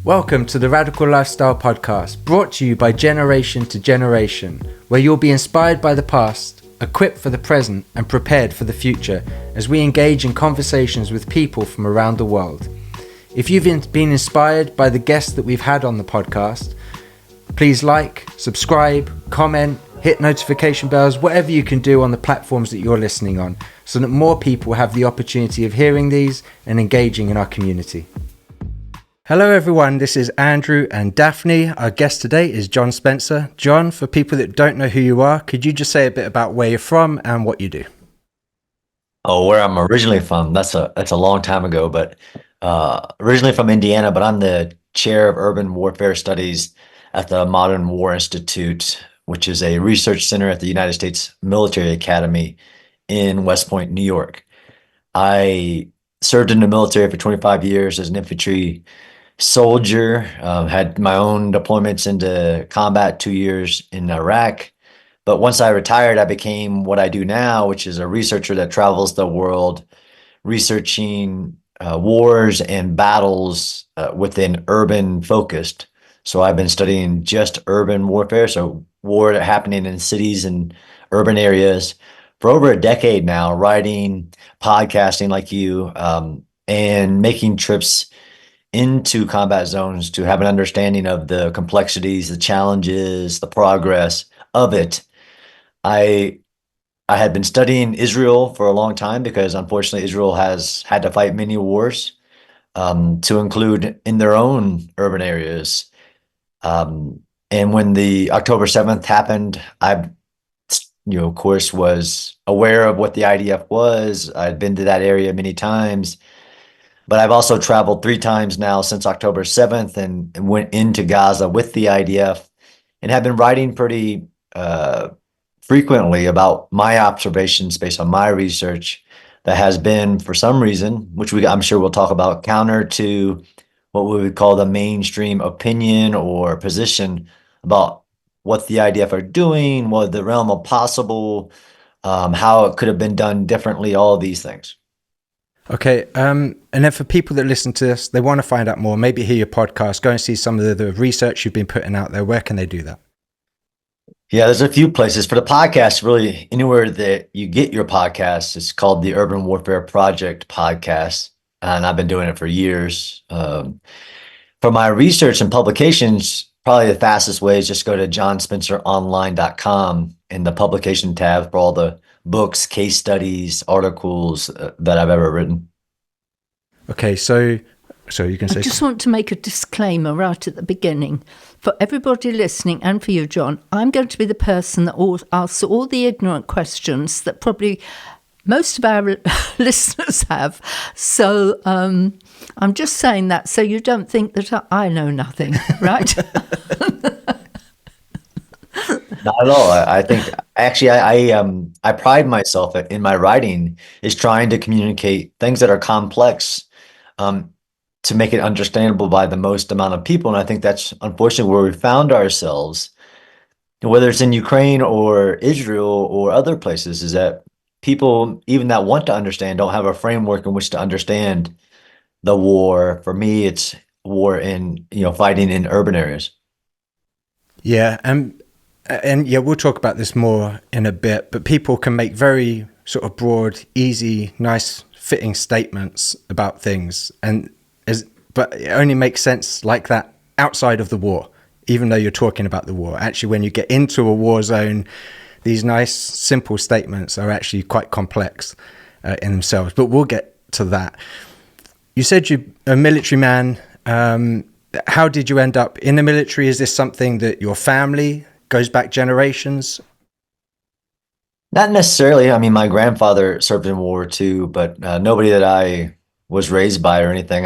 Welcome to the Radical Lifestyle Podcast, brought to you by Generation to Generation, where you'll be inspired by the past, equipped for the present, and prepared for the future as we engage in conversations with people from around the world. If you've been inspired by the guests that we've had on the podcast, please like, subscribe, comment, hit notification bells, whatever you can do on the platforms that you're listening on, so that more people have the opportunity of hearing these and engaging in our community. Hello everyone, this is Andrew and Daphne. Our guest today is John Spencer. John, for people that don't know who you are, could you just say a bit about where you're from and what you do? Oh, where I'm originally from, that's a long time ago, but originally from Indiana, but I'm the chair of Urban Warfare Studies at the Modern War Institute, which is a research center at the United States Military Academy in West Point, New York. I served in the military for 25 years as an infantry soldier, had my own deployments into combat, 2 years in Iraq. But once I retired, I became what I do now, which is a researcher that travels the world researching wars and battles within urban focused. So I've been studying just urban warfare, so war happening in cities and urban areas for over a decade now, writing, podcasting like you, and making trips into combat zones to have an understanding of the complexities, the challenges, the progress of it. I had been studying Israel for a long time because unfortunately Israel has had to fight many wars, to include in their own urban areas. And when the October 7th happened, I, of course, was aware of what the IDF was. I'd been to that area many times. But I've also traveled 3 times now since October 7th and went into Gaza with the IDF and have been writing pretty frequently about my observations based on my research that has been, for some reason, which I'm sure we'll talk about, counter to what we would call the mainstream opinion or position about what the IDF are doing, what the realm of possible, how it could have been done differently, all of these things. Okay, and then for people that listen to this, they want to find out more, maybe hear your podcast, go and see some of the research you've been putting out there. Where can they do that? Yeah, there's a few places. For the podcast, really anywhere that you get your podcast, it's called the Urban Warfare Project podcast, and I've been doing it for years. For my research and publications, probably the fastest way is just go to johnspenceronline.com in the publication tab for all the books, case studies, articles that I've ever written. Okay, so you can say. I just want to make a disclaimer right at the beginning. For everybody listening and for you, John, I'm going to be the person that asks all the ignorant questions that probably most of our listeners have. So I'm just saying that so you don't think that I know nothing, right? Not at all. I think actually I pride myself in my writing is trying to communicate things that are complex, to make it understandable by the most amount of people. And I think that's unfortunately where we found ourselves, whether it's in Ukraine or Israel or other places, is that people, even that want to understand, don't have a framework in which to understand the war. For me, it's war in, fighting in urban areas. Yeah, and yeah, we'll talk about this more in a bit, but people can make very sort of broad, easy, nice fitting statements about things, but it only makes sense like that outside of the war, even though you're talking about the war. Actually, when you get into a war zone, these nice, simple statements are actually quite complex in themselves, but we'll get to that. You said you're a military man. How did you end up in the military? Is this something that your family goes back generations? Not necessarily. I mean, my grandfather served in World War II, but nobody that I was raised by or anything.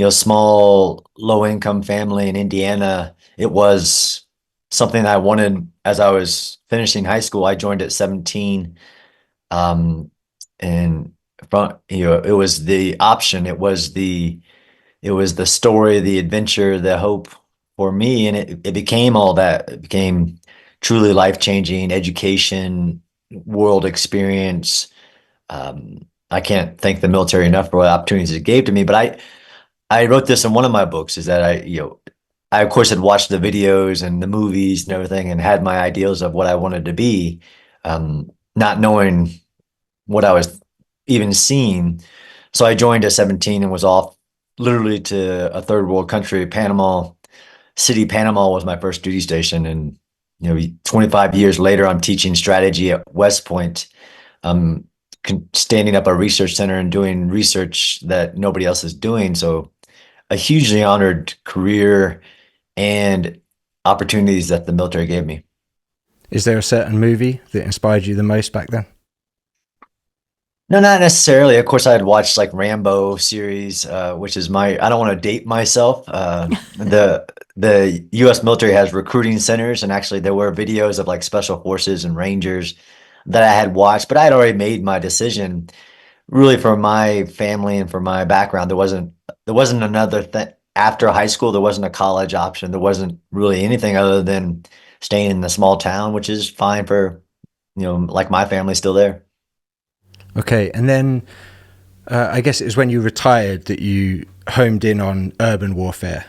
Small, low-income family in Indiana. It was something I wanted as I was finishing high school. I joined at 17, and it was the option. It was the story, the adventure, the hope for me, and it became all that. It became truly life-changing education, world experience. I can't thank the military enough for what opportunities it gave to me, but I wrote this in one of my books, is that I of course had watched the videos and the movies and everything and had my ideals of what I wanted to be, not knowing what I was even seeing. So I joined at 17 and was off literally to a third world country, Panama City. Panama was my first duty station. And, 25 years later, I'm teaching strategy at West Point. I'm standing up a research center and doing research that nobody else is doing. So a hugely honored career and opportunities that the military gave me. Is there a certain movie that inspired you the most back then? No, not necessarily. Of course, I had watched like Rambo series, which is I don't want to date myself. The U.S. military has recruiting centers, and actually there were videos of like special forces and Rangers that I had watched, but I had already made my decision. Really, for my family and for my background, there wasn't another thing after high school. There wasn't a college option. There wasn't really anything other than staying in the small town, which is fine for, like my family's still there. Okay, and then I guess it was when you retired that you homed in on urban warfare.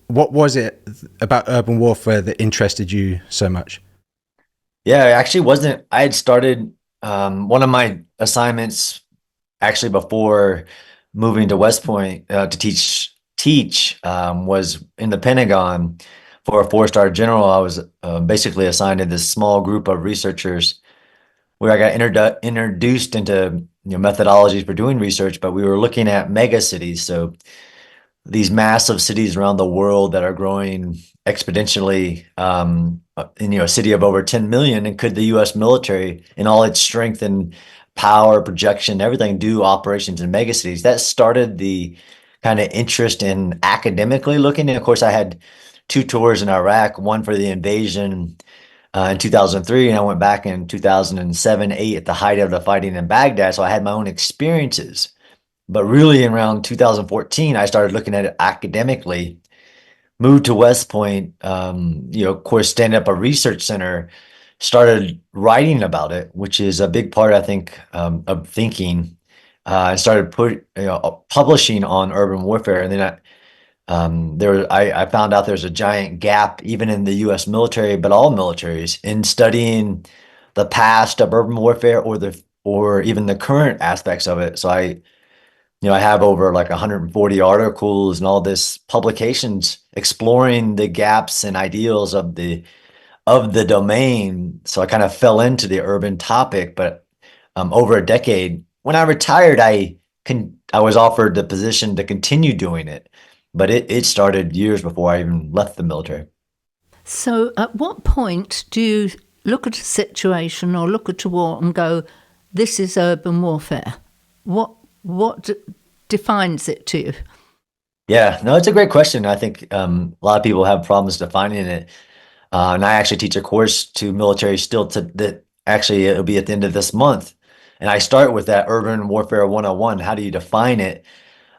What was it about urban warfare that interested you so much? Yeah, it actually wasn't. I had started one of my assignments actually before moving to West Point to teach was in the Pentagon for a four-star general. I was basically assigned to this small group of researchers where I got introduced into methodologies for doing research, but we were looking at mega cities. So these massive cities around the world that are growing exponentially, in a city of over 10 million, and could the U.S. military, in all its strength and power, projection, everything, do operations in megacities? That started the kind of interest in academically looking. And of course, I had two tours in Iraq, one for the invasion in 2003, and I went back in 2007, 8 at the height of the fighting in Baghdad. So I had my own experiences. But really, around 2014, I started looking at it academically. Moved to West Point, of course, stand up a research center, started writing about it, which is a big part, I think, of thinking. I started publishing on urban warfare, and then I found out there's a giant gap even in the U.S. military, but all militaries, in studying the past of urban warfare or even the current aspects of it. So I have over like 140 articles and all this publications exploring the gaps and ideals of the domain. So I kind of fell into the urban topic, but over a decade, when I retired, I was offered the position to continue doing it, but it started years before I even left the military. So at what point do you look at a situation or look at a war and go, this is urban warfare? What defines it to you? Yeah, no, it's a great question. I think a lot of people have problems defining it. And I actually teach a course to military still that actually it'll be at the end of this month. And I start with that urban warfare 101. How do you define it?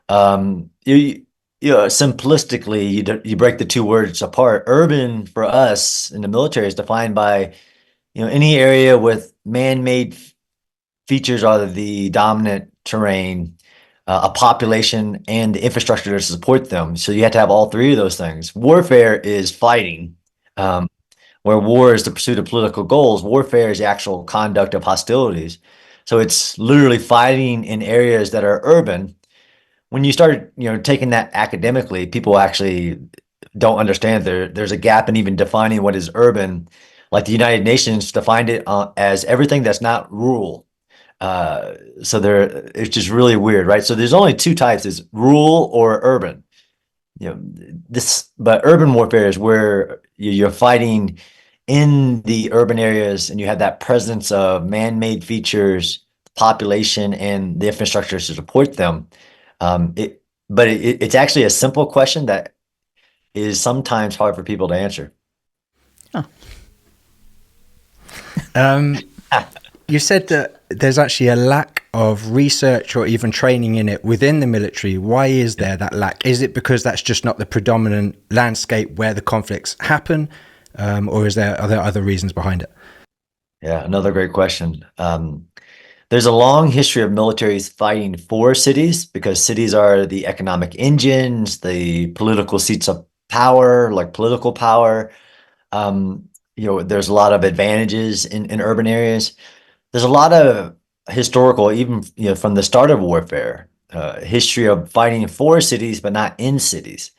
Simplistically, you break the two words apart. Urban for us in the military is defined by, any area with man-made features are the dominant terrain, a population, and the infrastructure to support them. So you have to have all three of those things. Warfare is fighting, where war is the pursuit of political goals. Warfare is the actual conduct of hostilities. So it's literally fighting in areas that are urban. When you start, taking that academically, people actually don't understand there's a gap in even defining what is urban. Like the United Nations defined it as everything that's not rural. So it's just really weird, right? So there's only two types: is rural or urban. But urban warfare is where you're fighting in the urban areas, and you have that presence of man-made features, population, and the infrastructure to support them. It's actually a simple question that is sometimes hard for people to answer. Oh. You said that there's actually a lack of research or even training in it within the military. Why is there that lack? Is it because that's just not the predominant landscape where the conflicts happen? Or are there other reasons behind it? Yeah, another great question. there's a long history of militaries fighting for cities because cities are the economic engines, the political seats of power, like political power. There's a lot of advantages in urban areas. There's a lot of historical, even from the start of warfare, history of fighting for cities, but not in cities.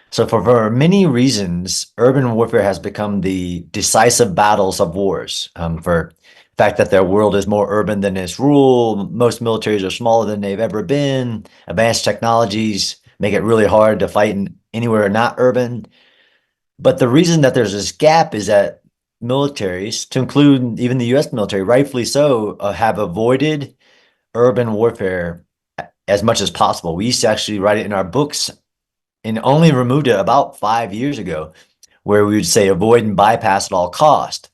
So for many reasons, urban warfare has become the decisive battles of wars. For the fact that their world is more urban than it's rural, most militaries are smaller than they've ever been. Advanced technologies make it really hard to fight anywhere not urban. But the reason that there's this gap is that militaries, to include even the U.S. military, rightfully so, have avoided urban warfare as much as possible. We used to actually write it in our books and only removed it about 5 years ago, where we would say avoid and bypass at all cost,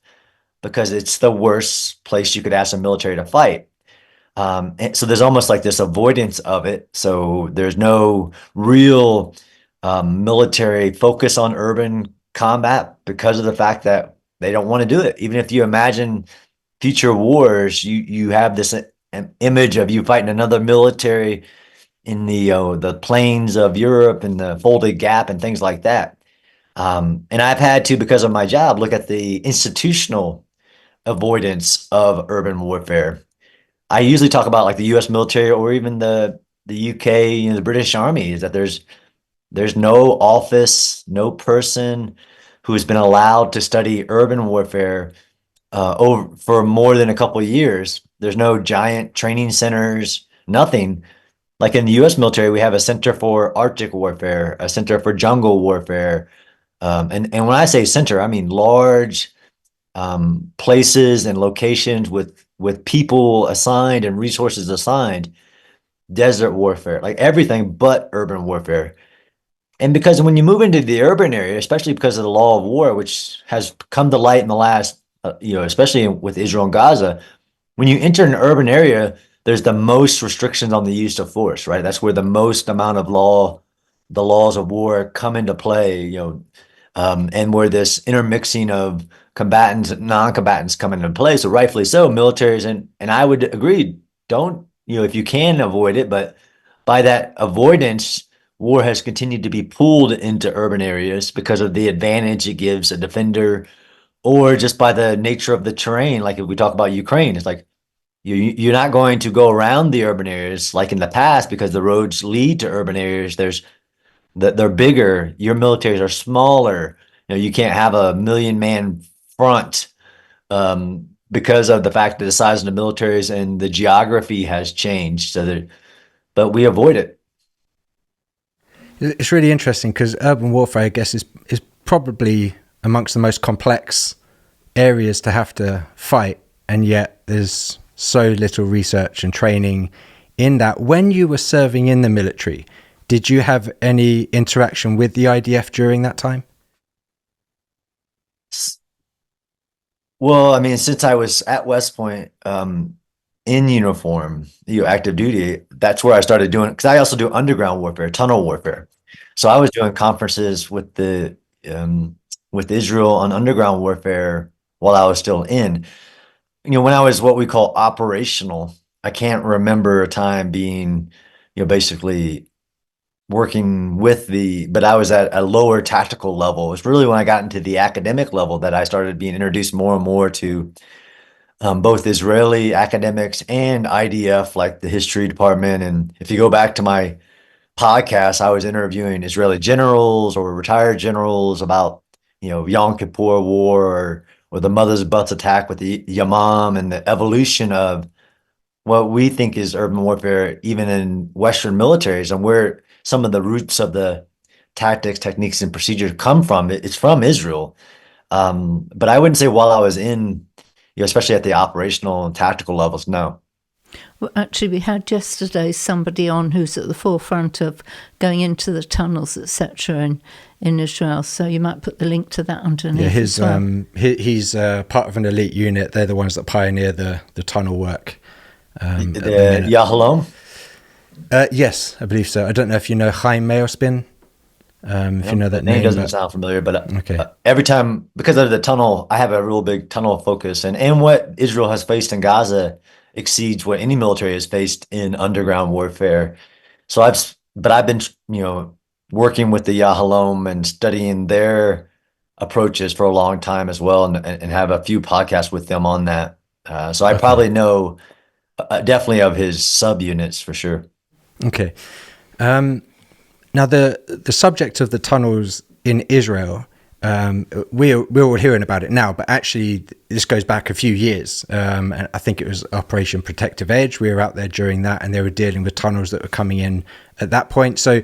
because it's the worst place you could ask a military to fight. And so there's almost like this avoidance of it. So there's no real military focus on urban combat because of the fact that they don't want to do it. Even if you imagine future wars, you have this image of you fighting another military in the plains of Europe and the Folded Gap and things like that. And I've had to, because of my job, look at the institutional avoidance of urban warfare. I usually talk about like the U.S. military or even the UK, the British Army, is that there's no office, no person who's been allowed to study urban warfare over for more than a couple of years. There's no giant training centers, nothing. Like in the U.S. military, we have a center for Arctic warfare, a center for jungle warfare. And when I say center, I mean large places and locations with people assigned and resources assigned, desert warfare, like everything but urban warfare. And because when you move into the urban area, especially because of the law of war, which has come to light in the last, especially with Israel and Gaza, when you enter an urban area, there's the most restrictions on the use of force, right? That's where the most amount of the laws of war come into play, and where this intermixing of combatants and non-combatants come into play. So rightfully so, militaries, and I would agree, don't, if you can avoid it, but by that avoidance, war has continued to be pulled into urban areas because of the advantage it gives a defender, or just by the nature of the terrain. Like if we talk about Ukraine, it's like you're not going to go around the urban areas like in the past because the roads lead to urban areas. They're bigger. Your militaries are smaller. You can't have a 1,000,000-man front because of the fact that the size of the militaries and the geography has changed. But we avoid it. It's really interesting because urban warfare, I guess, is probably amongst the most complex areas to have to fight, and yet there's so little research and training in that. When you were serving in the military, did you have any interaction with the IDF during that time? Well, I mean, since I was at West Point in uniform, active duty, that's where I started doing, because I also do underground warfare, tunnel warfare. So I was doing conferences with with Israel on underground warfare while I was still in. When I was what we call operational, I can't remember a time being, basically working with but I was at a lower tactical level. It's really when I got into the academic level that I started being introduced more and more to both Israeli academics and IDF, like the history department. And if you go back to my podcast, I was interviewing Israeli generals or retired generals about, Yom Kippur War or the Mother's Butts attack with the Yamam and the evolution of what we think is urban warfare, even in Western militaries, and where some of the roots of the tactics, techniques, and procedures come from. It's from Israel. But I wouldn't say while I was in, especially at the operational and tactical levels, no. Well, actually, we had yesterday somebody on who's at the forefront of going into the tunnels, etc., in Israel. So you might put the link to that underneath. Yeah, he's part of an elite unit. They're the ones that pioneer the tunnel work. The Yahalom? Yes, I believe so. I don't know if you know Chaim Meospin. If you know that name. Doesn't sound familiar, but every time, because of the tunnel, I have a real big tunnel focus. And what Israel has faced in Gaza exceeds what any military has faced in underground warfare. So I've been, working with the Yahalom and studying their approaches for a long time as well, and have a few podcasts with them on that. So I Okay. probably know definitely of his subunits for sure. Okay. Now, the subject of the tunnels in Israel, we're all hearing about it now, but actually this goes back a few years. And I think it was Operation Protective Edge. We were out there during that, and they were dealing with tunnels that were coming in at that point. So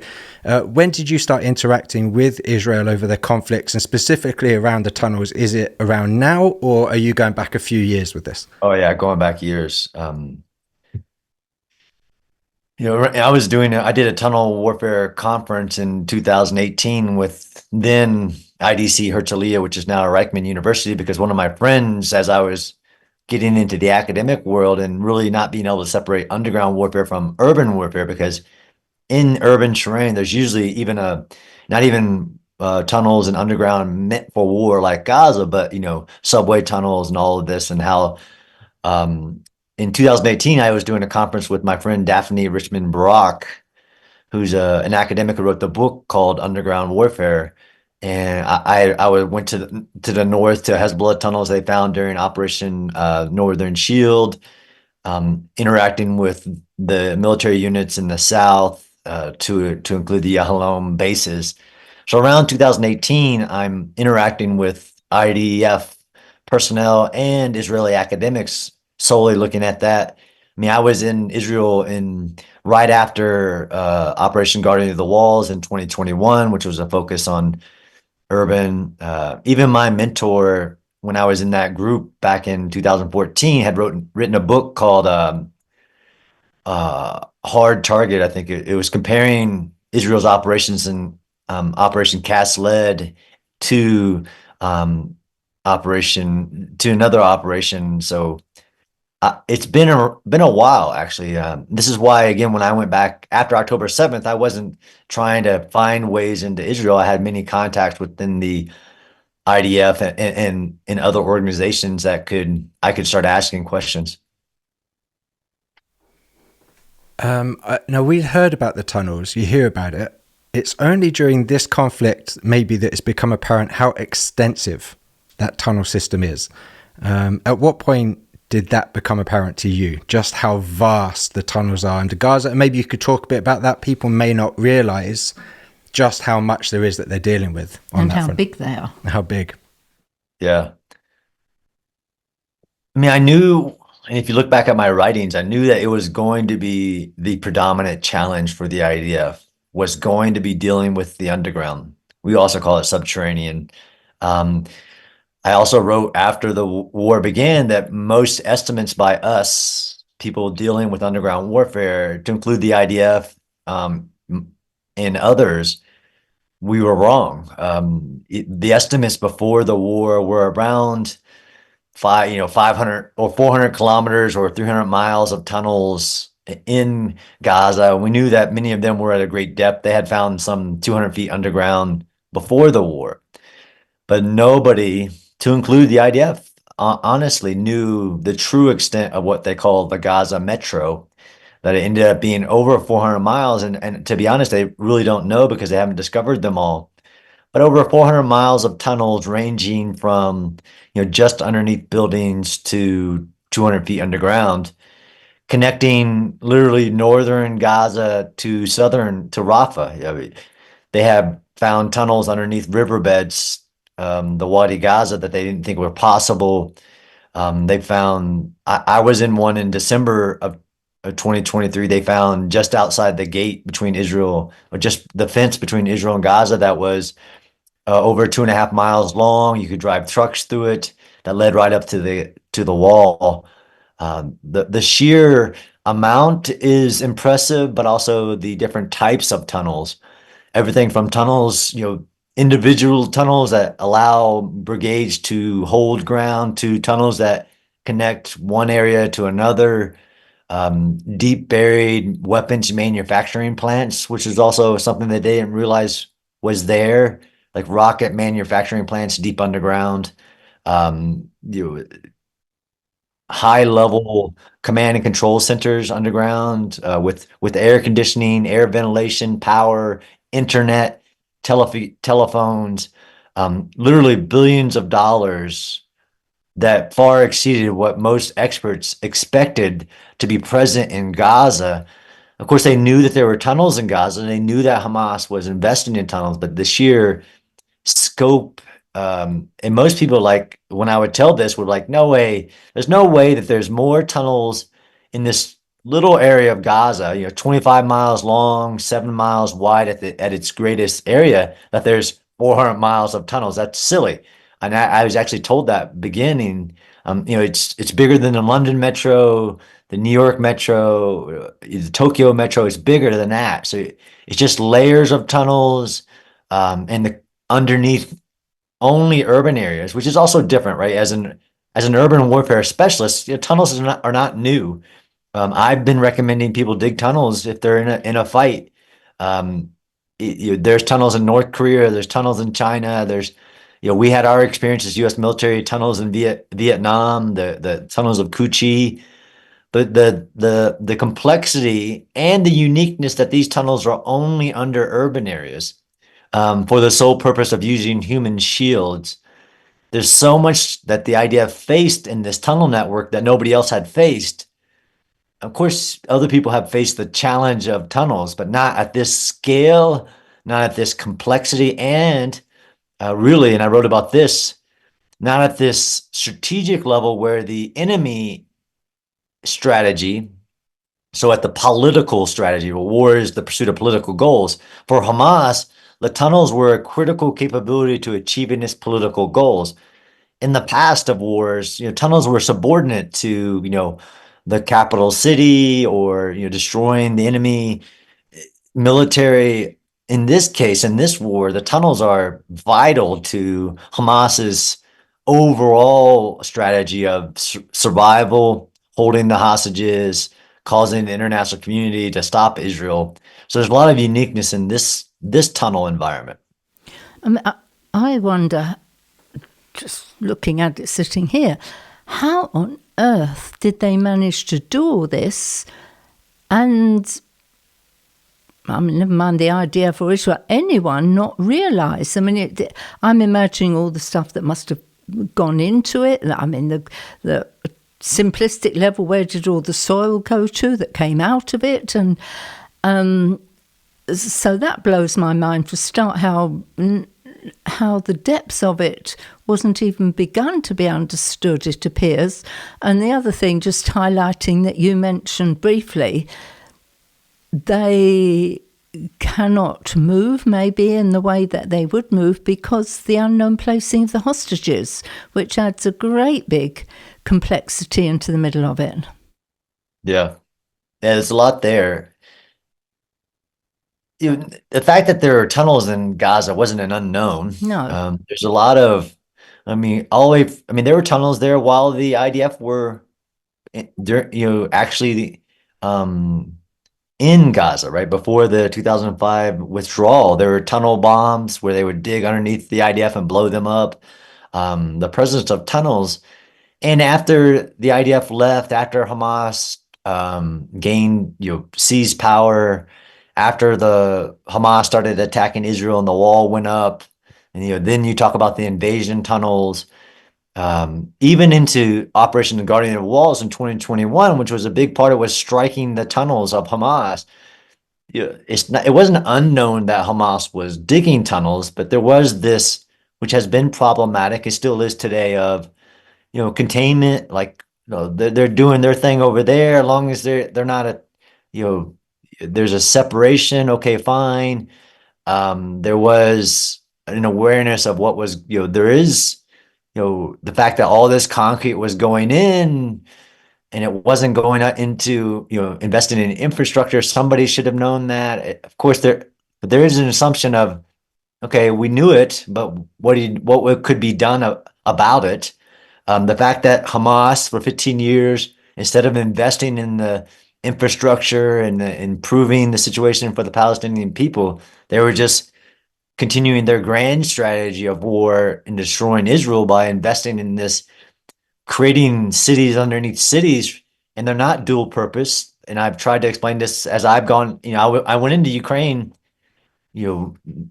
when did you start interacting with Israel over their conflicts, and specifically around the tunnels? Is it around now, or are you going back a few years with this? Oh yeah, going back years. I did a tunnel warfare conference in 2018 with then IDC Herzliya, which is now Reichman University, because one of my friends, as I was getting into the academic world and really not being able to separate underground warfare from urban warfare, because in urban terrain, there's usually not even tunnels and underground meant for war like Gaza, but subway tunnels and all of this, and how um, in 2018, I was doing a conference with my friend Daphne Richmond Brock, who's an academic who wrote the book called Underground Warfare. And went to the north to Hezbollah tunnels they found during Operation Northern Shield, interacting with the military units in the south to include the Yahalom bases. So around 2018, I'm interacting with IDF personnel and Israeli academics, solely looking at that. I mean, I was in Israel right after Operation Guardian of the Walls in 2021, which was a focus on urban. Even my mentor, when I was in that group back in 2014, had written a book called Hard Target. I think it was comparing Israel's operations in Operation Cast Lead to another operation. So it's been a while, actually. This is why, again, when I went back after October 7th, I wasn't trying to find ways into Israel. I had many contacts within the IDF and other organizations that I could start asking questions. Now, we'd heard about the tunnels. You hear about it. It's only during this conflict, maybe, that it's become apparent how extensive that tunnel system is. At what point did that become apparent to you, just how vast the tunnels are under Gaza? And maybe you could talk a bit about that. People may not realize just how much there is that they're dealing with on and that how front. big they are. How big. Yeah. I mean, I knew, and if you look back at my writings, I knew that it was going to be the predominant challenge for the IDF, was going to be dealing with the underground. We also call it subterranean. I also wrote after the war began that most estimates by us, people dealing with underground warfare, to include the IDF and others, we were wrong. The estimates before the war were around 500 or 400 kilometers or 300 miles of tunnels in Gaza. We knew that many of them were at a great depth. They had found some 200 feet underground before the war, but nobody, to include the IDF, honestly knew the true extent of what they call the Gaza Metro, that it ended up being over 400 miles. And to be honest, they really don't know because they haven't discovered them all. But over 400 miles of tunnels ranging from, just underneath buildings to 200 feet underground, connecting literally northern Gaza to Rafah. I mean, they have found tunnels underneath riverbeds, the Wadi Gaza, that they didn't think were possible. I was in one in December of 2023. They found just outside the gate between Israel, or just the fence between Israel and Gaza, that was over 2.5 miles long. You could drive trucks through it, that led right up to the wall. The sheer amount is impressive, but also the different types of tunnels. Everything from tunnels, individual tunnels that allow brigades to hold ground, to tunnels that connect one area to another. Deep buried weapons manufacturing plants, which is also something that they didn't realize was there, like rocket manufacturing plants deep underground. high level command and control centers underground, with air conditioning, air ventilation, power, internet, telephones, literally billions of dollars that far exceeded what most experts expected to be present in Gaza. Of course, they knew that there were tunnels in Gaza. They knew that Hamas was investing in tunnels, but the sheer scope, and most people, like, when I would tell this, were like, no way, there's no way that there's more tunnels in this little area of Gaza, 25 miles long, 7 miles wide at its greatest area, that there's 400 miles of tunnels. That's silly. And I was actually told that beginning, it's bigger than the London Metro, the New York Metro, the Tokyo Metro is bigger than that. So it's just layers of tunnels, and the underneath only urban areas, which is also different, right? As an urban warfare specialist, tunnels are not new. I've been recommending people dig tunnels if they're in a fight. Um, there's tunnels in North Korea. There's tunnels in China. We had our experiences, U.S. military tunnels in Vietnam, the tunnels of Cu Chi. But the complexity and the uniqueness that these tunnels are only under urban areas, for the sole purpose of using human shields. There's so much that the IDF faced in this tunnel network that nobody else had faced. Of course, other people have faced the challenge of tunnels, but not at this scale, not at this complexity, and really, and I wrote about this, not at this strategic level where the enemy strategy, so at the political strategy, war is the pursuit of political goals. For Hamas, the tunnels were a critical capability to achieving its political goals. In the past of wars, tunnels were subordinate to, the capital city, or, destroying the enemy military. In this case, in this war, the tunnels are vital to Hamas's overall strategy of survival, holding the hostages, causing the international community to stop Israel. So there's a lot of uniqueness in this tunnel environment. I wonder, just looking at it sitting here, how on earth did they manage to do all this? And never mind the idea for Israel, anyone not realise? I'm imagining all the stuff that must have gone into it. The simplistic level, where did all the soil go to that came out of it? And so that blows my mind for start, how the depths of it wasn't even begun to be understood, it appears. And the other thing, just highlighting that you mentioned briefly, they cannot move maybe in the way that they would move because the unknown placing of the hostages, which adds a great big complexity into the middle of it. Yeah, there's a lot there. The fact that there are tunnels in Gaza wasn't an unknown. No. There's a lot of, there were tunnels there while the IDF were, actually, in Gaza, right? Before the 2005 withdrawal, there were tunnel bombs where they would dig underneath the IDF and blow them up. The presence of tunnels. And after the IDF left, after Hamas gained, seized power, after the Hamas started attacking Israel and the wall went up, and then you talk about the invasion tunnels, even into Operation Guardian of Walls in 2021, which was a big part of was striking the tunnels of Hamas. It wasn't unknown that Hamas was digging tunnels, but there was this, which has been problematic, it still is today, of containment. Like, they're doing their thing over there, as long as they're not there's a separation, okay, fine. There was an awareness of what was, there is, the fact that all this concrete was going in and it wasn't going into, investing in infrastructure. Somebody should have known that. Of course, but there is an assumption of, okay, we knew it, but what could be done about it? The fact that Hamas for 15 years, instead of investing in the infrastructure and improving the situation for the Palestinian people, they were just continuing their grand strategy of war and destroying Israel by investing in this creating cities underneath cities, and they're not dual purpose. And I've tried to explain this as I've gone, I went into Ukraine,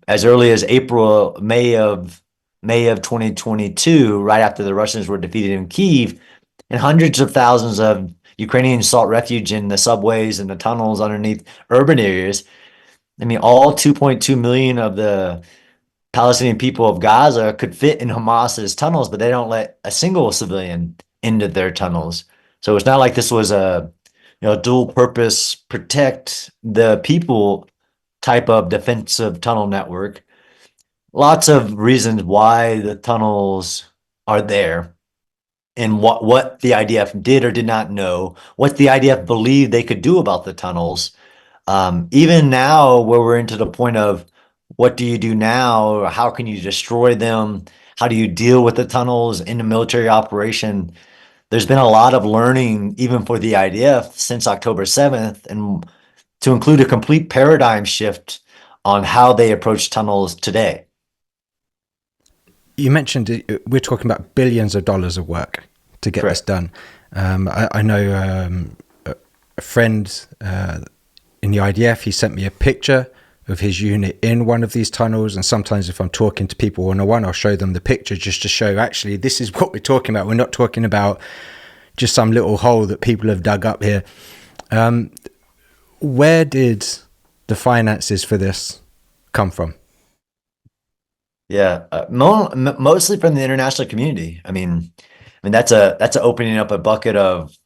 as early as May of 2022, right after the Russians were defeated in Kyiv, and hundreds of thousands of Ukrainians sought refuge in the subways and the tunnels underneath urban areas. I mean, all 2.2 million of the Palestinian people of Gaza could fit in Hamas's tunnels, but they don't let a single civilian into their tunnels. So it's not like this was a dual purpose, protect the people type of defensive tunnel network. Lots of reasons why the tunnels are there, and what the IDF did or did not know, what the IDF believed they could do about the tunnels. Even now, where we're into the point of what do you do now? How can you destroy them? How do you deal with the tunnels in a military operation? There's been a lot of learning, even for the IDF, since October 7th, and to include a complete paradigm shift on how they approach tunnels today. You mentioned we're talking about billions of dollars of work to get this done. I know a friend in the IDF, he sent me a picture of his unit in one of these tunnels, and sometimes if I'm talking to people one-on-one, I'll show them the picture just to show, actually, this is what we're talking about. We're not talking about just some little hole that people have dug up here. Where did the finances for this come from? Yeah, mostly from the international community. I mean, that's opening up a bucket of,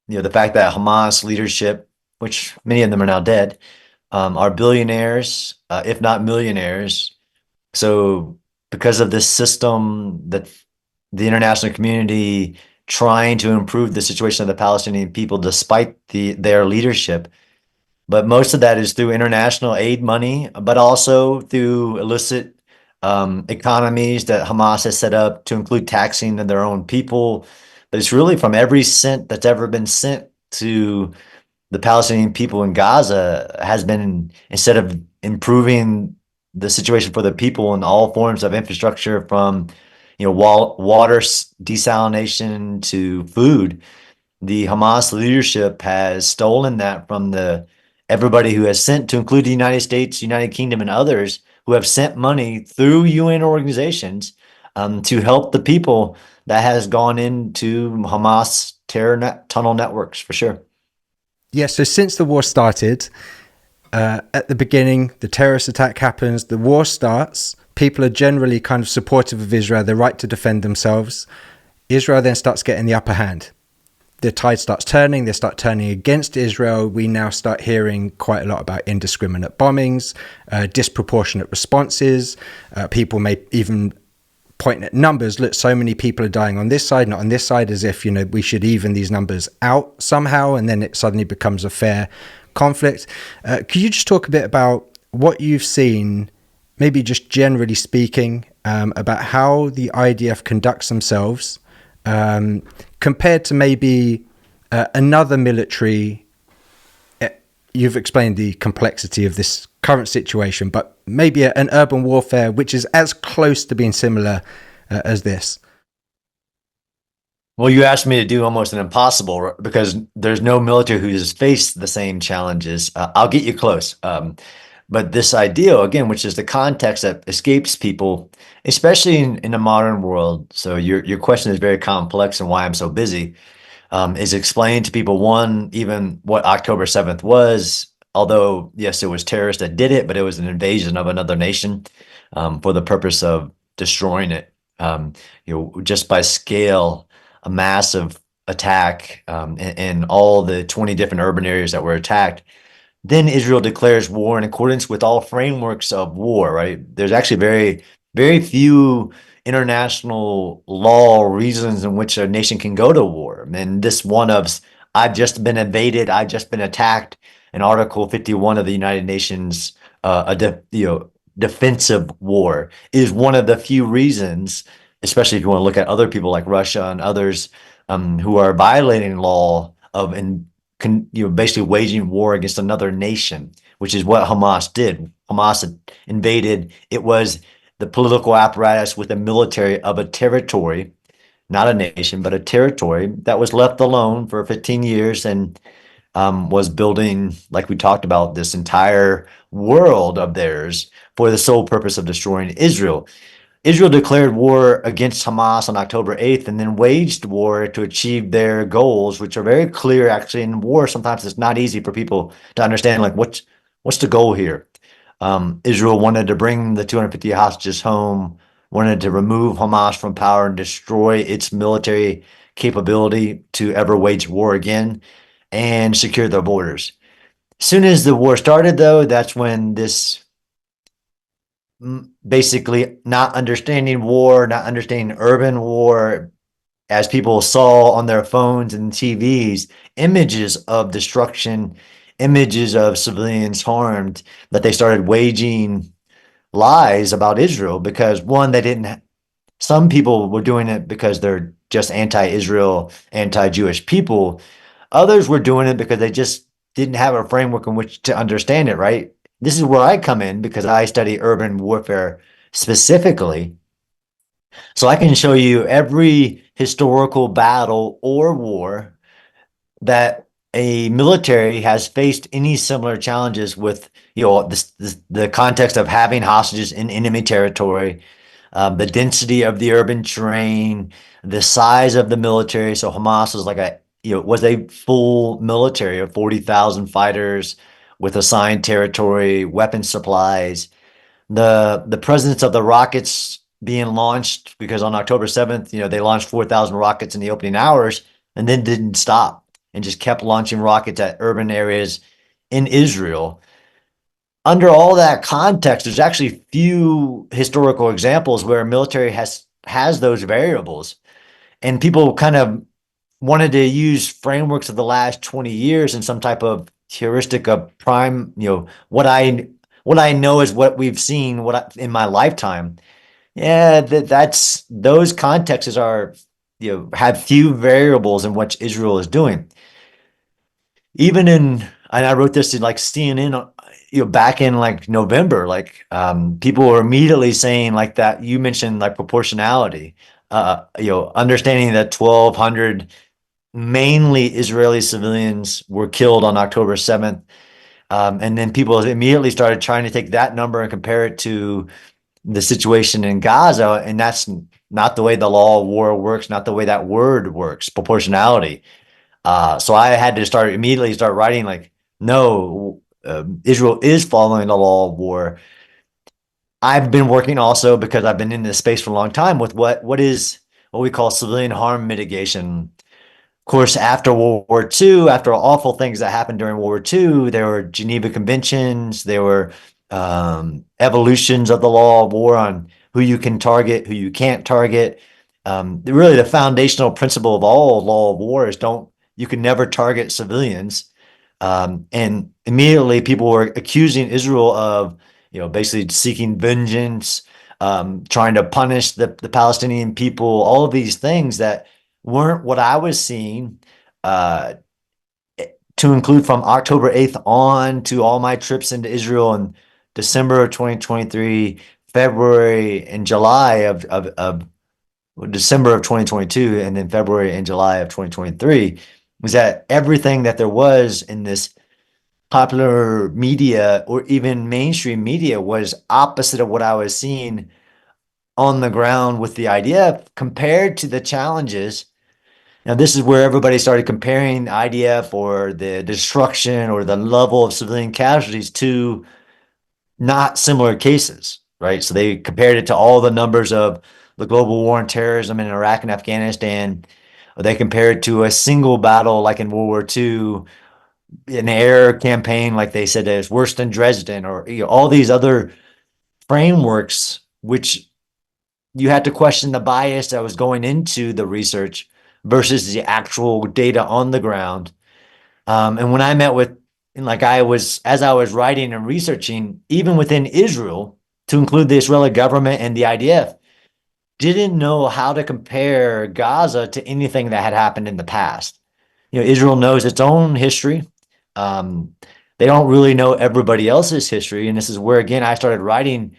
the fact that Hamas leadership, which many of them are now dead, are billionaires, if not millionaires. So because of this system, that the international community trying to improve the situation of the Palestinian people despite their leadership. But most of that is through international aid money, but also through illicit economies that Hamas has set up, to include taxing of their own people. But it's really from every cent that's ever been sent to the Palestinian people in Gaza has been, instead of improving the situation for the people in all forms of infrastructure, from water desalination to food, the Hamas leadership has stolen that from everybody who has sent, to include the United States, United Kingdom, and others who have sent money through UN organizations to help the people. That has gone into Hamas tunnel networks, for sure. Yeah, so since the war started, at the beginning, the terrorist attack happens, the war starts, people are generally kind of supportive of Israel, their right to defend themselves. Israel then starts getting the upper hand. The tide starts turning, they start turning against Israel. We now start hearing quite a lot about indiscriminate bombings, disproportionate responses. People may even point at numbers. Look, so many people are dying on this side, not on this side, as if, we should even these numbers out somehow, and then it suddenly becomes a fair conflict. Could you just talk a bit about what you've seen, maybe just generally speaking, about how the IDF conducts themselves compared to maybe another military? You've explained the complexity of this current situation, but maybe an urban warfare which is as close to being similar as this. Well, you asked me to do almost an impossible, because there's no military who has faced the same challenges. I'll get you close. But this idea, again, which is the context that escapes people, especially in the modern world. So your question is very complex, and why I'm so busy is explain to people, one, even what October 7th was. Although, yes, it was terrorists that did it, but it was an invasion of another nation for the purpose of destroying it. Just by scale, a massive attack in all the 20 different urban areas that were attacked. Then Israel declares war in accordance with all frameworks of war, right? There's actually very, very few international law reasons in which a nation can go to war. And this one of, I've just been invaded, I've just been attacked, in Article 51 of the United Nations, defensive war is one of the few reasons, especially if you want to look at other people like Russia and others who are violating law of basically waging war against another nation, which is what Hamas did. Hamas invaded. It was the political apparatus with the military of a territory not a nation, but a territory that was left alone for 15 years and was building, like we talked about, this entire world of theirs for the sole purpose of destroying Israel. Israel declared war against Hamas on October 8th and then waged war to achieve their goals, which are very clear. Actually, in war, sometimes it's not easy for people to understand, like, what's the goal here? Israel wanted to bring the 250 hostages home, wanted to remove Hamas from power and destroy its military capability to ever wage war again and secure their borders. As soon as the war started, though, that's when this basically not understanding war, not understanding urban war, as people saw on their phones and TVs, images of destruction, images of civilians harmed, that they started waging lies about Israel because one, they didn't, some people were doing it because they're just anti-Israel, anti-Jewish people. Others were doing it because they just didn't have a framework in which to understand it, right? This is where I come in because I study urban warfare specifically. So I can show you every historical battle or war that a military has faced any similar challenges with, the context of having hostages in enemy territory, the density of the urban terrain, the size of the military. So Hamas was like was a full military of 40,000 fighters with assigned territory, weapon supplies, the presence of the rockets being launched, because on October 7th, they launched 4,000 rockets in the opening hours and then didn't stop and just kept launching rockets at urban areas in Israel. Under all that context, there's actually few historical examples where a military has those variables. And people kind of wanted to use frameworks of the last 20 years and some type of heuristic of prime, what I know is what we've seen in my lifetime. Yeah, that's those contexts are, have few variables in what Israel is doing. Even in, and I wrote this in like CNN, back in like November, like people were immediately saying like that. You mentioned like proportionality, understanding that 1,200 mainly Israeli civilians were killed on October 7th. And then people immediately started trying to take that number and compare it to the situation in Gaza. And that's not the way the law of war works, not the way that word works, proportionality. So I had to immediately start writing like, no, Israel is following the law of war. I've been working also, because I've been in this space for a long time, with what we call civilian harm mitigation. Of course, after World War II, after awful things that happened during World War II, there were Geneva Conventions, there were evolutions of the law of war on who you can target, who you can't target. Really, the foundational principle of all law of war is you can never target civilians. And immediately people were accusing Israel of, basically seeking vengeance, trying to punish the Palestinian people, all of these things that weren't what I was seeing, to include from October 8th on to all my trips into Israel in December of 2023, February and July of December of 2022, and then February and July of 2023, was that everything that there was in this popular media or even mainstream media was opposite of what I was seeing on the ground with the IDF compared to the challenges. Now, this is where everybody started comparing IDF or the destruction or the level of civilian casualties to not similar cases, right? So they compared it to all the numbers of the global war on terrorism in Iraq and Afghanistan. Or they compared it to a single battle like in World War II, an air campaign, like they said, is worse than Dresden, or all these other frameworks, which you had to question the bias that was going into the research versus the actual data on the ground. And when I met with, as I was writing and researching, even within Israel, to include the Israeli government and the IDF, didn't know how to compare Gaza to anything that had happened in the past. Israel knows its own history. They don't really know everybody else's history. And this is where, again, I started writing,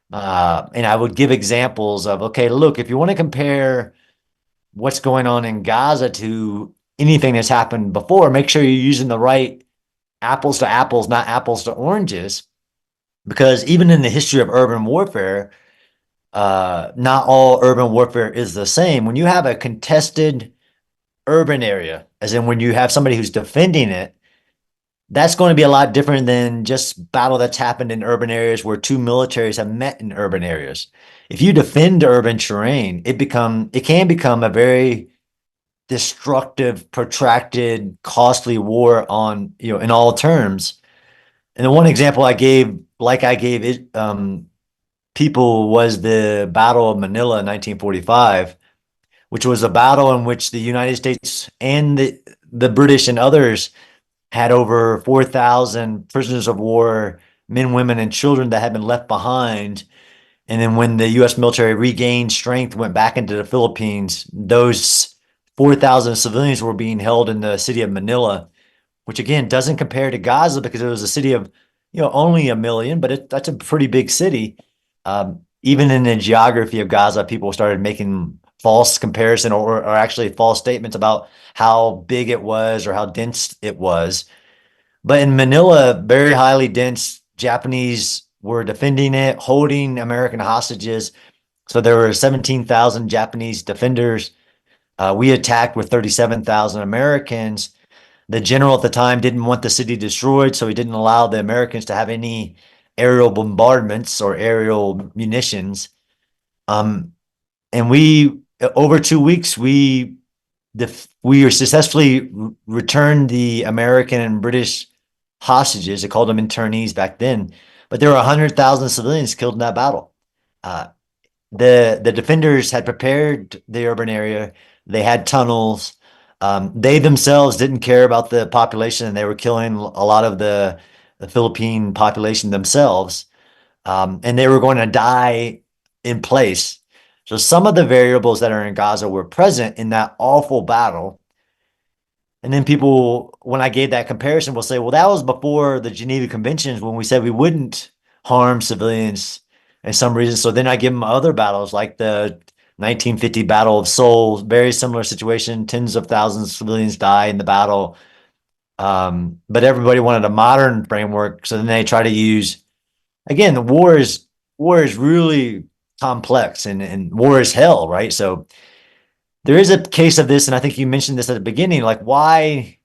and I would give examples of, okay, look, if you want to compare what's going on in Gaza to anything that's happened before. Make sure you're using the right apples to apples, not apples to oranges, because even in the history of urban warfare, not all urban warfare is the same. When you have a contested urban area, as in when you have somebody who's defending it, that's going to be a lot different than just battle that's happened in urban areas where two militaries have met in urban areas. If you defend urban terrain, it can become a very destructive, protracted, costly war on, in all terms. And the one example I gave it, people, was the Battle of Manila in 1945, which was a battle in which the United States and the British and others had over 4,000 prisoners of war, men, women, and children that had been left behind. And then when the U.S. military regained strength, went back into the Philippines, those 4,000 civilians were being held in the city of Manila, which again doesn't compare to Gaza because it was a city of, only 1 million, but that's a pretty big city. Even in the geography of Gaza, people started making false comparison or actually false statements about how big it was or how dense it was. But in Manila, very highly dense, Japanese were defending it, holding American hostages. So there were 17,000 Japanese defenders. We attacked with 37,000 Americans. The general at the time didn't want the city destroyed, so he didn't allow the Americans to have any aerial bombardments or aerial munitions. And over 2 weeks, we successfully returned the American and British hostages. They called them internees back then, but there were 100,000 civilians killed in that battle. The defenders had prepared the urban area. They had tunnels. They themselves didn't care about the population, and they were killing a lot of the Philippine population themselves. And they were going to die in place. So some of the variables that are in Gaza were present in that awful battle. And then people, when I gave that comparison, will say, well, that was before the Geneva Conventions when we said we wouldn't harm civilians in some reason. So then I give them other battles like the 1950 Battle of Seoul, very similar situation. Tens of thousands of civilians die in the battle. But everybody wanted a modern framework. So then they try to use, again, the war is really complex and war is hell, right? So there is a case of this, and I think you mentioned this at the beginning, like why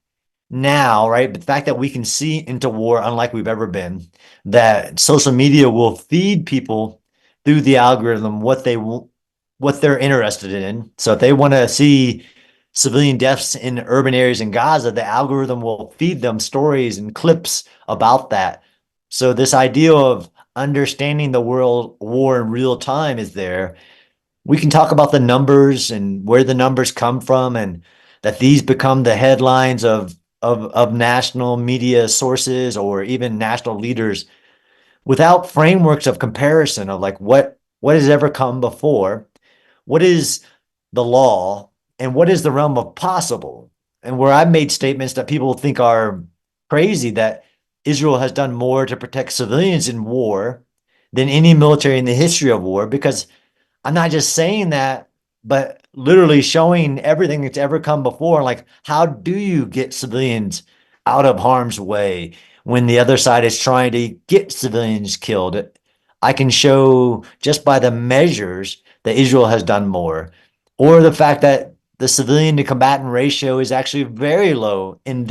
now, right? But the fact that we can see into war unlike we've ever been, that social media will feed people through the algorithm what they're interested in. So if they want to see civilian deaths in urban areas in Gaza, the algorithm will feed them stories and clips about that. So this idea of understanding the world war in real time is there. We can talk about the numbers and where the numbers come from, and that these become the headlines of national media sources or even national leaders without frameworks of comparison of like what has ever come before, what is the law, and what is the realm of possible. And where I've made statements that people think are crazy, that Israel has done more to protect civilians in war than any military in the history of war, because I'm not just saying that, but literally showing everything that's ever come before. Like, how do you get civilians out of harm's way when the other side is trying to get civilians killed? I can show just by the measures that Israel has done more, or the fact that the civilian to combatant ratio is actually very low in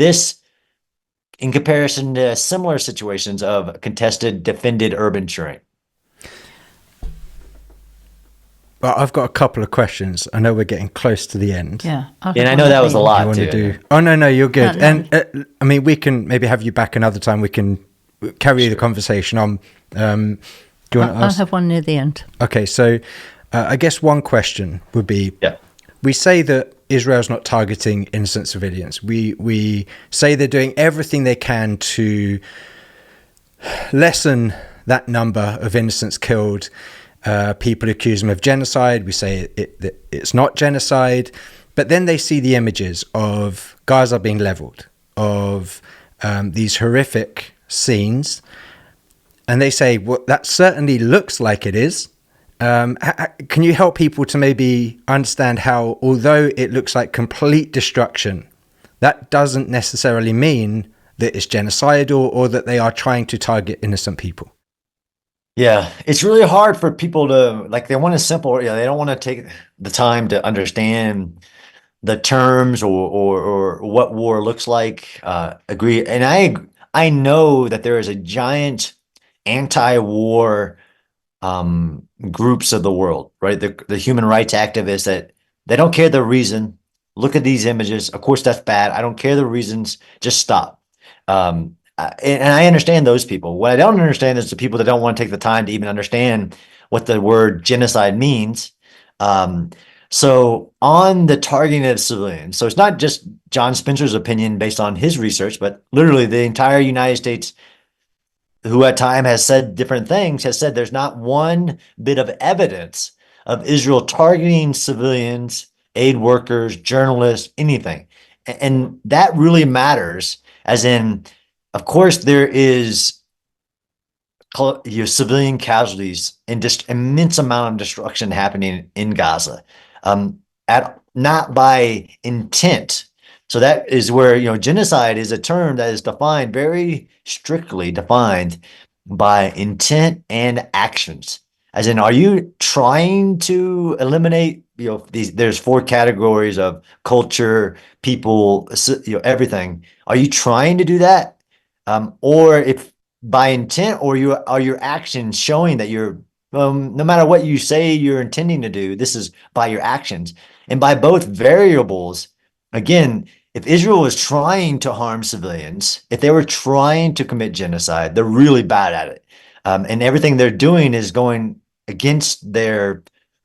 comparison to similar situations of contested, defended urban terrain. Well, I've got a couple of questions. I know we're getting close to the end. Yeah. And I know that was a lot too. Oh, no, you're good. No. And I mean, we can maybe have you back another time. We can carry the conversation on. Do you want to ask? I'll have one near the end. Okay, so I guess one question would be, we say that Israel's not targeting innocent civilians. We say they're doing everything they can to lessen that number of innocents killed. People accuse them of genocide. We say it's not genocide. But then they see the images of Gaza being leveled, of these horrific scenes. And they say, well, that certainly looks like it is. Can you help people to maybe understand how, although it looks like complete destruction, that doesn't necessarily mean that it's genocidal or that they are trying to target innocent people? Yeah, it's really hard for people to, like, they want a simple, they don't want to take the time to understand the terms or what war looks like. Agree. And I know that there is a giant anti-war groups of the world, right? The human rights activists that they don't care the reason. Look at these images. Of course, that's bad. I don't care the reasons. Just stop. And I understand those people. What I don't understand is the people that don't want to take the time to even understand what the word genocide means. So on the targeting of civilians, so it's not just John Spencer's opinion based on his research, but literally the entire United States, who at time has said different things, has said there's not one bit of evidence of Israel targeting civilians, aid workers, journalists, anything. And that really matters, as in, of course, there is civilian casualties and just immense amount of destruction happening in Gaza, at not by intent. So that is where, genocide is a term that is defined, very strictly defined, by intent and actions. As in, are you trying to eliminate, there's 4 categories of culture, people, everything. Are you trying to do that? Or if by intent, or are your actions showing that you're, no matter what you say you're intending to do, this is by your actions. And by both variables, again, if Israel was trying to harm civilians, if they were trying to commit genocide, they're really bad at it. And everything they're doing is going against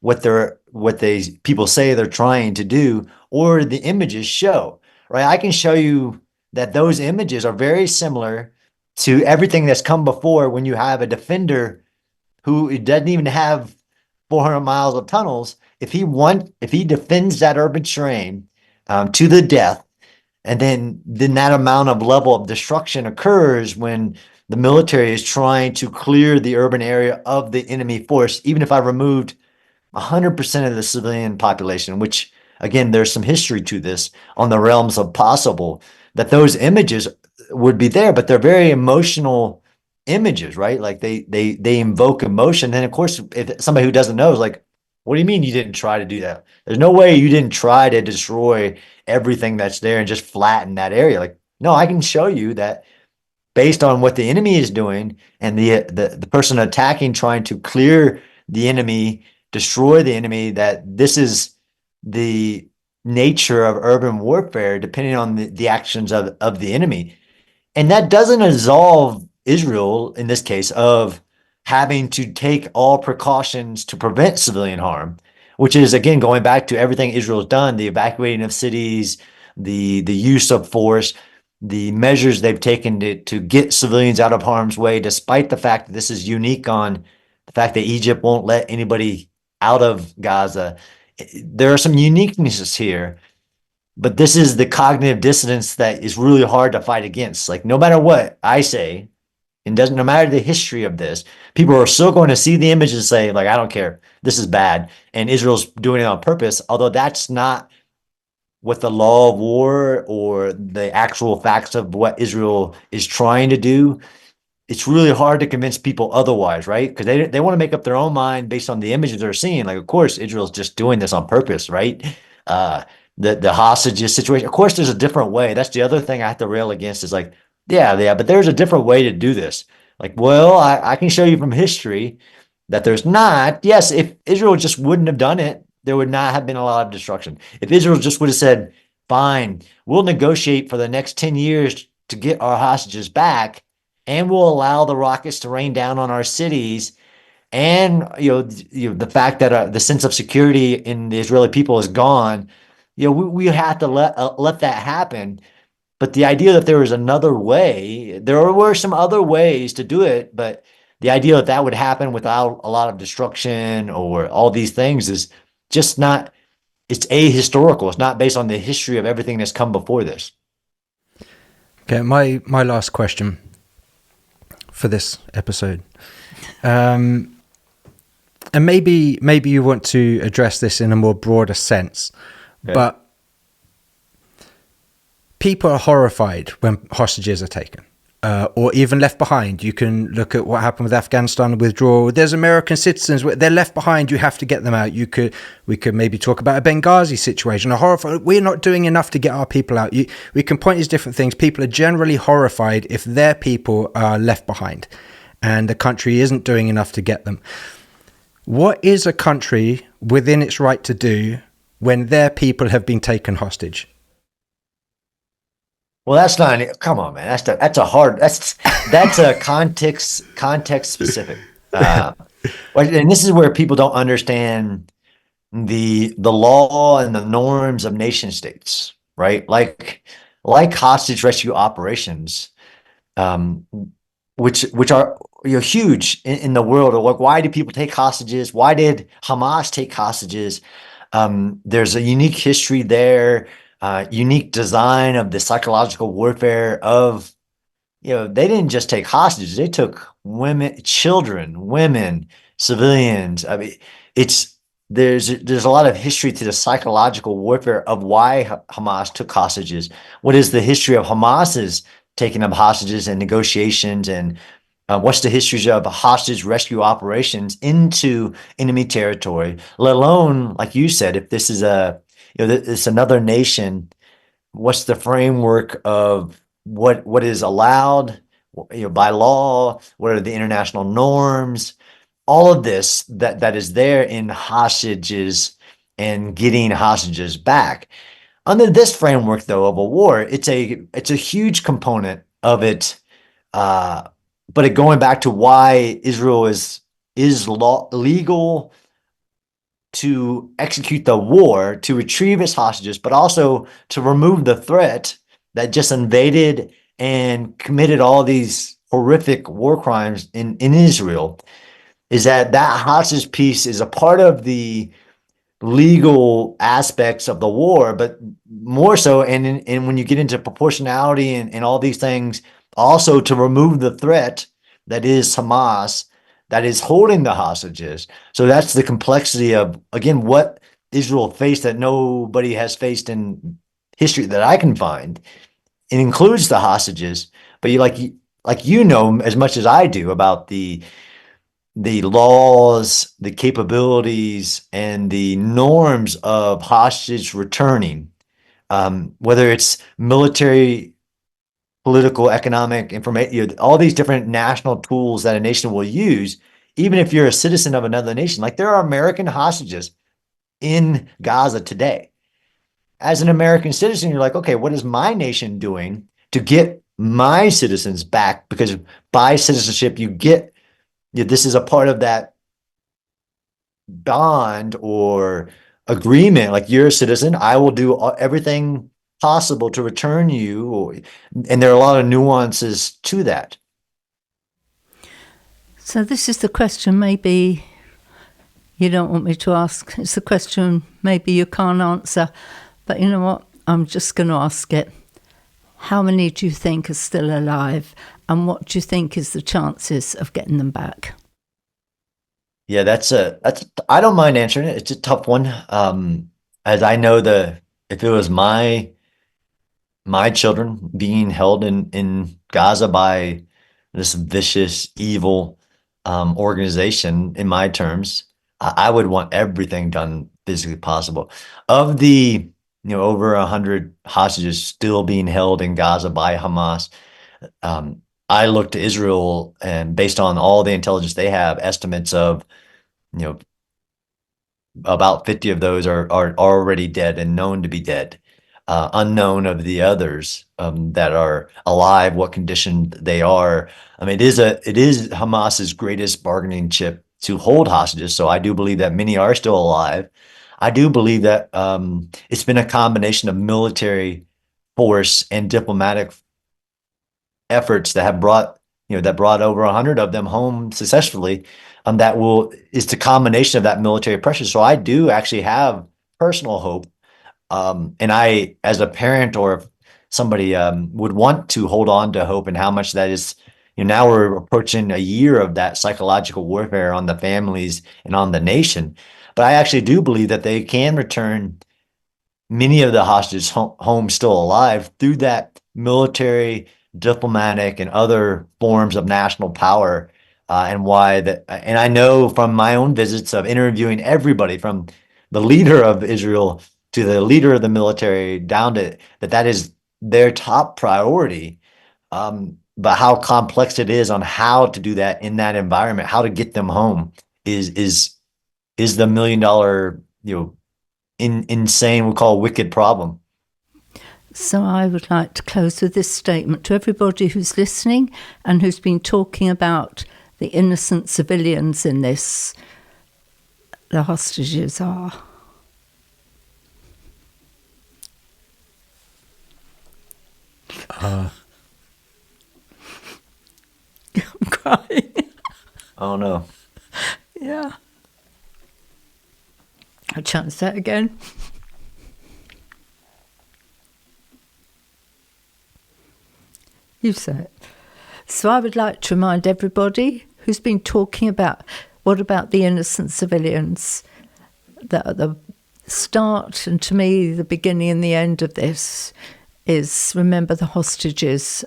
what they people say they're trying to do, or the images show, right? I can show you that those images are very similar to everything that's come before, when you have a defender who doesn't even have 400 miles of tunnels. If he defends that urban terrain to the death, and then that amount of level of destruction occurs when the military is trying to clear the urban area of the enemy force, even if I removed 100% of the civilian population, which, again, there's some history to this on the realms of possible, that those images would be there, but they're very emotional images, right? Like they invoke emotion. And of course, if somebody who doesn't know is like, what do you mean you didn't try to do that? There's no way you didn't try to destroy everything that's there and just flatten that area. Like, no, I can show you that based on what the enemy is doing, and the person attacking, trying to clear the enemy, destroy the enemy, that this is the nature of urban warfare, depending on the actions of the enemy. And that doesn't absolve Israel, in this case, of having to take all precautions to prevent civilian harm, which is, again, going back to everything Israel's done, the evacuating of cities, the use of force, the measures they've taken to get civilians out of harm's way, despite the fact that this is unique on the fact that Egypt won't let anybody out of Gaza. There are some uniquenesses here, but this is the cognitive dissonance that is really hard to fight against. Like, no matter what I say, and no matter the history of this, people are still going to see the images and say, like, I don't care, this is bad, and Israel's doing it on purpose, although that's not what the law of war or the actual facts of what Israel is trying to do. It's really hard to convince people otherwise, right? Because they want to make up their own mind based on the images they're seeing. Like, of course, Israel's just doing this on purpose, right? The hostages situation. Of course, there's a different way. That's the other thing I have to rail against, is like, yeah, but there's a different way to do this. Like, well, I can show you from history that there's not. Yes, if Israel just wouldn't have done it, there would not have been a lot of destruction. If Israel just would have said, fine, we'll negotiate for the next 10 years to get our hostages back, and we'll allow the rockets to rain down on our cities, and the fact that the sense of security in the Israeli people is gone, we have to let that happen. But the idea that there was another way, there were some other ways to do it, but the idea that that would happen without a lot of destruction or all these things is just not, it's ahistorical. It's not based on the history of everything that's come before this. Okay, my last question for this episode. And maybe you want to address this in a more broader sense, but people are horrified when hostages are taken, or even left behind. You can look at what happened with Afghanistan withdrawal. There's American citizens, they're left behind. You have to get them out. We could maybe talk about a Benghazi situation. We're not doing enough to get our people out. We can point to different things. People are generally horrified if their people are left behind, and the country isn't doing enough to get them. What is a country within its right to do when their people have been taken hostage? Well, that's not. Come on, man. That's a context specific. And this is where people don't understand the law and the norms of nation states, right? Like hostage rescue operations, which are huge in the world. Like, why do people take hostages? Why did Hamas take hostages? There's a unique history there. Unique design of the psychological warfare of, they didn't just take hostages, they took children, women, civilians. I mean, there's a lot of history to the psychological warfare of why Hamas took hostages. What is the history of Hamas's taking of hostages and negotiations, and what's the history of hostage rescue operations into enemy territory, let alone, like you said, if this is it's another nation, what's the framework of what is allowed, by law? What are the international norms? All of this that is there in hostages and getting hostages back. Under this framework, though, of a war, it's a huge component of it. But going back to why Israel is legal to execute the war, to retrieve its hostages, but also to remove the threat that just invaded and committed all these horrific war crimes in Israel, is that hostage piece is a part of the legal aspects of the war, but more so, and when you get into proportionality and all these things, also to remove the threat that is Hamas, that is holding the hostages. So that's the complexity of, again, what Israel faced that nobody has faced in history that I can find. It includes the hostages, but you know as much as I do about the laws, the capabilities, and the norms of hostage returning, whether it's military, political, economic, information, all these different national tools that a nation will use, even if you're a citizen of another nation. Like, there are American hostages in Gaza today. As an American citizen, you're like, okay, what is my nation doing to get my citizens back? Because by citizenship, you get, this is a part of that bond or agreement. Like, you're a citizen, I will do everything possible to return you, and there are a lot of nuances to that. So this is the question maybe you don't want me to ask. It's the question maybe you can't answer, but you know what? I'm just going to ask it. How many do you think are still alive, and what do you think is the chances of getting them back? Yeah, I don't mind answering it. It's a tough one. As I know, if it was my children being held in Gaza by this vicious, evil organization, in my terms, I would want everything done physically possible. Of the over 100 hostages still being held in Gaza by Hamas, I look to Israel, and based on all the intelligence they have, estimates of about 50 of those are already dead and known to be dead. Unknown of the others that are alive, what condition they are. I mean, it is Hamas's greatest bargaining chip to hold hostages. So I do believe that many are still alive. I do believe that it's been a combination of military force and diplomatic efforts that have brought over 100 of them home successfully. Is the combination of that military pressure. So I do actually have personal hope. And I, as a parent or somebody, would want to hold on to hope, and how much that is now we're approaching a year of that psychological warfare on the families and on the nation. But I actually do believe that they can return many of the hostages home still alive through that military, diplomatic, and other forms of national power. And I know from my own visits of interviewing everybody from the leader of Israel to the leader of the military down to that is their top priority. But how complex it is on how to do that in that environment, how to get them home is the $1 million, insane, we'll call wicked problem. So I would like to close with this statement to everybody who's listening and who's been talking about the innocent civilians in this. The hostages are. I'm crying. Oh no. Yeah. I'll chance that again. You say it. So I would like to remind everybody who's been talking about what about the innocent civilians, that at the start and to me the beginning and the end of this is remember the hostages.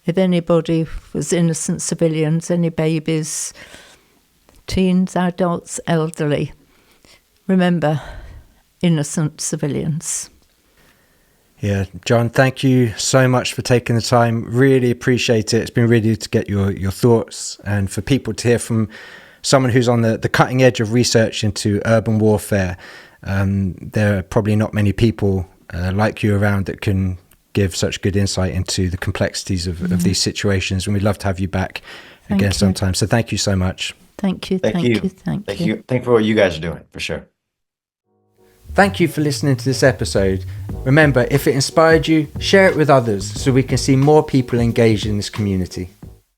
If anybody was innocent civilians, any babies, teens, adults, elderly, remember innocent civilians. Yeah, John, thank you so much for taking the time. Really appreciate it. It's been really good to get your thoughts and for people to hear from someone who's on the cutting edge of research into urban warfare. There are probably not many people like you around that can give such good insight into the complexities of these situations. And we'd love to have you back again sometime. So thank you so much. Thank you. Thank you. Thank you for what you guys are doing, for sure. Thank you for listening to this episode. Remember, if it inspired you, share it with others so we can see more people engaged in this community.